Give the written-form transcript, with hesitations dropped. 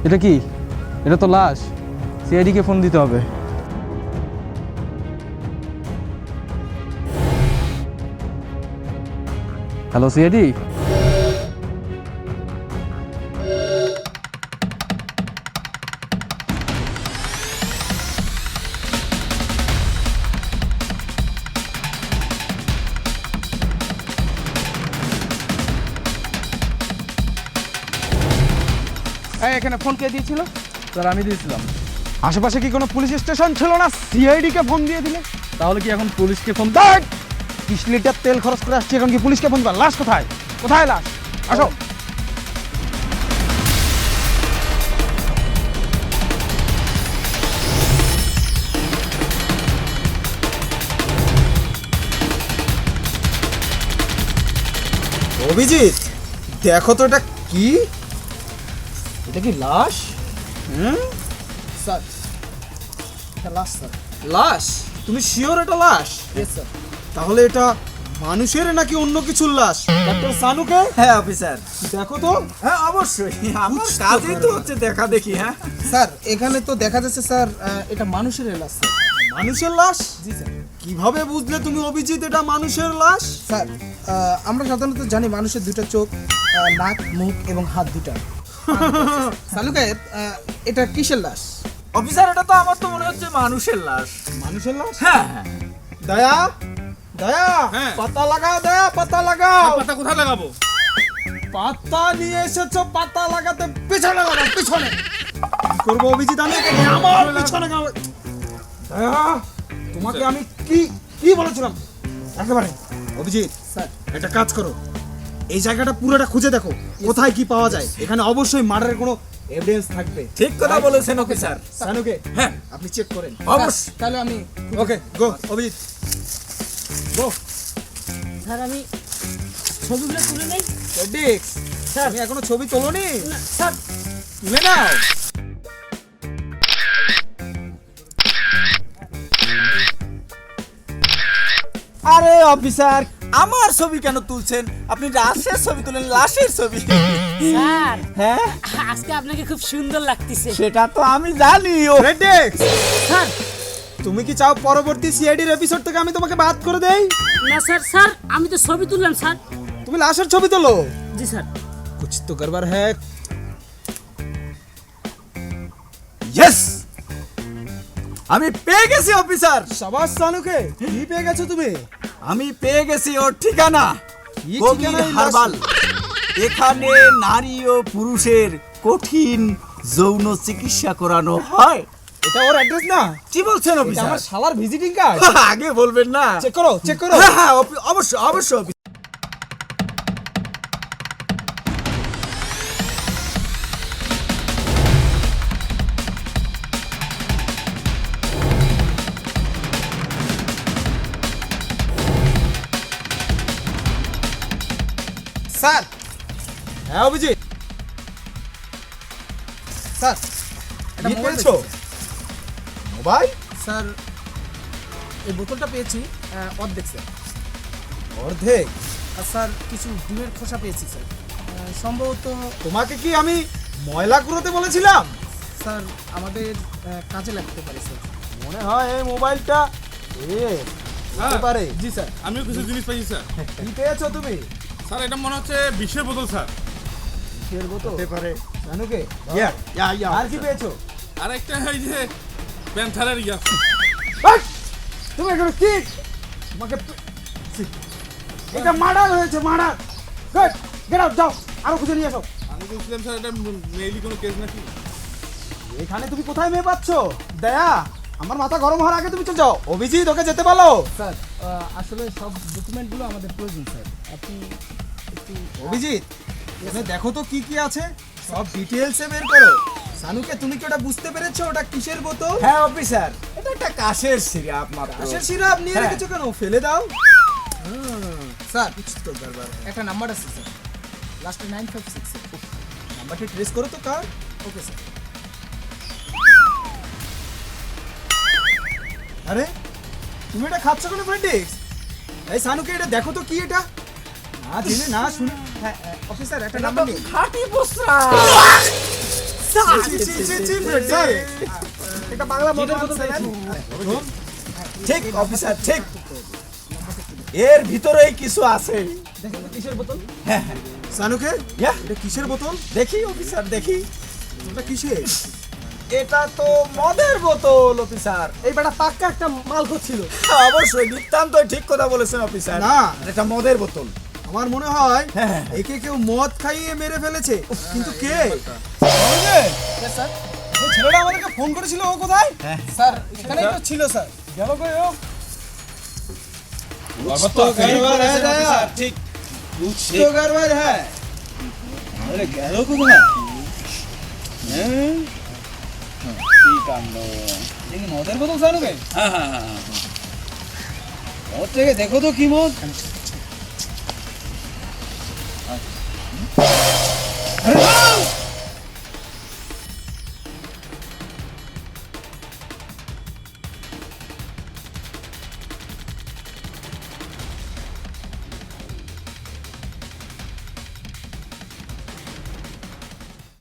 এটা কি? এটা তো লাশ। সিআইডিকে ফোন দিতে হবে। Hello CID. এখানে ফোন কে দিয়েছিল? স্যার আমি দিয়েছিলাম। আশেপাশে কি কোনো পুলিশ স্টেশন ছিল না? সিআইডিকে ফোন দিয়ে দিলে? তাহলে কি এখন পুলিশকে ফোন? 30 লিটার তেল খরচ করে আসছি, এখন কি পুলিশকে ফোন দিবা? লাশ কোথায়? কোথায় লাশ? আসো। অভিজিৎ, দেখো তো এটা কি? এটা কি লাশ? স্যার এটা লাশ স্যার। লাশ? তুমি শিওর এটা লাশ? Yes sir. তাহলে এটা মানুষের নাকি অন্য কিছুর লাশ? ডাক্তার সানুকে? হ্যাঁ অফিসার। দেখো তো। হ্যাঁ অবশ্যই, আমার কাজই তো হচ্ছে দেখা দেখি। হ্যাঁ স্যার এখানে তো দেখা যাচ্ছে স্যার এটা মানুষের লাশ স্যার। মানুষের লাশ? জি স্যার। কিভাবে বুঝলে তুমি অভিজিৎ এটা মানুষের লাশ? স্যার আমরা সাধারণত জানি মানুষের দুটো চোখ, নাক, মুখ এবং হাত দুটা। সালুকে এটা কিসের লাশ? অফিসার, এটা তো আমার তো মনে হচ্ছে মানুষের লাশ। মানুষের লাশ? হ্যাঁ হ্যাঁ। দয়া, দয়া, হ্যাঁ। পাতা লাগাও, দয়া পাতা লাগাও। পাতা কোথায় লাগাবো? পাতা নিয়ে এসেছো, পাতা লাগাতে পিছনে লাগাও, পিছনে। কি করবো অভিজিৎ আমি? আমার পিছনে লাগাও। দয়া, তোমাকে আমি কি কি বলেছিলাম? একেবারে অভিজিৎ স্যার একটা কাজ করো, এই জায়গাটা পুরোটা খুঁজে দেখো কোথায় কি পাওয়া যায়। এখানে অবশ্যই মার্ডারের কোনো এভিডেন্স থাকবে। ঠিক কথা বলেছেন অফিসার। সানুকে হ্যাঁ আপনি চেক করেন। অবশ্যই। তাহলে আমি ওকে গো অভিজিৎ গো। স্যার আমি ছবিগুলো তুলে নেই। রেডিক্স, তুমি এখনো ছবি তোলোনি? স্যার তুলে নাও। আরে অফিসার, আমার ছবি কেন তুলছেন? আপনি লাশের ছবি তুলেন, লাশের ছবি। স্যার হ্যাঁ আজকে আপনাকে খুব সুন্দর লাগতেছে। সেটা তো আমি জানি। রেডিক্স, স্যার তুমি কি চাও পরবর্তী সিআইডির এপিসোড থেকে আমি তোমাকে বাদ করে দেই? না স্যার, স্যার আমি তো ছবি তুললাম স্যার। তুমি লাশের ছবি তোলো? জি স্যার। कुछ तो गड़बड़ है। ইয়েস, আমি পেয়ে গেছি অফিসার। শাবাশ সানুকে, কি পেয়ে গেছো তুমি? আমি পেয়ে গেছি ওর ঠিকানা। কি কবির ঠিকানা এই হারবাল। এখানে নারী ও পুরুষের কঠিন যৌন চিকিৎসা করানো হয়। এটা ওর অ্যাড্রেস না? কি বলছেন এটা অফিসার? আমার শালার ভিজিটিং কার্ড। আগে বলবেন না। চেক করো, চেক করো। হ্যাঁ হ্যাঁ অবশ্যই অবশ্যই। স্যার হ্যাঁ অভিজিৎ, স্যার এটা কি মোবাইল পেয়েছো? মোবাইল? স্যার এই বোতলটা পেয়েছি অর্ধেক স্যার। অর্ধেক? আর স্যার কিছু ডিমের খোসা পেয়েছি স্যার, সম্ভবত। তোমাকে কি আমি ময়লা কুড়োতে বলেছিলাম? স্যার আমাদের কাজে লাগতে পারে স্যার। মনে হয় এই মোবাইলটা হতে পারে। জি স্যার। আমিও কিছু জিনিস পাইছি স্যার। কি পেয়েছো তুমি? স্যার এটা মনে হচ্ছে বিষের বোতল স্যার। এর বোতল হতে পারে। সানুকে ইয়া আর কি পেয়েছো? আর একটা এই যে প্যান্থারের ইয়া। বাট! তুমি এখানে কি? তোমাকে এটা মার্ডার হয়েছে, মার্ডার। গুড, গেট আউট, যাও আরো খুঁজে নিয়ে এসো। আমি বলছিলাম স্যার এটা মেইলি কোনো কেস নাকি? এখানে তুমি কোথায় মেয়ে পাচ্ছ? দয়া, আমার মাথা গরম হওয়ার আগে তুমি চলে যাও। অভিজিৎ, ওকে যেতে বলো। স্যার আসলে সব ডকুমেন্টগুলো আমাদের প্রয়োজন স্যার, আপনি একটু। অভিজিৎ, এখানে দেখো তো কি কি আছে, সব ডিটেইলসে বের করো। সানুকে, তুমি কি ওটা বুঝতে পেরেছো ওটা কিসের বোতল? হ্যাঁ অফিসার, এটা একটা কাশের সিরাপ মাত্র। আশের সিরাপ নিয়ে হ্যাঁ। রেখেছো কেন? ফেলে দাও। স্যার কিছু তো গড়বড়। একটা নাম্বার আছে স্যার, লাস্টে 956 স্যার। নাম্বারটি ট্রেস করো তো কার। Okay sir. আরে তুমি এটা খাচ্ছ কেন ফ্রেন্ডিক্স? এই সানুকে, এটা দেখো তো কি এটা। না জেনে না শুনে। হ্যাঁ অফিসার একটা এটা নাম্বার তো নিন। খাঁটি বস্ত্রা। স্যার এটা বাংলা মদের বোতল ঠিক অফিসার ঠিক এর ভিতরেই কিছু আছে। কিসের বোতল? হ্যাঁ সানুকে হ্যাঁ এটা কিসের বোতল? দেখি অফিসার দেখি। এটা কিসের? এটা তো মদের বোতল অফিসার। এই বেটা পাক্কা একটা মাল করছিল। অবশ্যই নিতান্ত ঠিক কথা বলেছেন অফিসার। না। এটা মদের বোতল। আমার মনে হয় হ্যাঁ। একে কেউ মদ খাইয়ে মেরে ফেলেছে, কিন্তু কে? স্যার ওই ছেলেটা আমাদেরকে ফোন করেছিল, ও কোথায়? স্যার এখানেই তো ছিল স্যার। গেল কই ও? ঠিক তো গড়বড় হ্যাঁ। আরে গেল কোথায়? হ্যাঁ কি কাণ্ড। এই মদের বোতল সানুকে? হ্যাঁ হ্যাঁ হ্যাঁ মদ থেকে দেখো তো কি মদ। আরে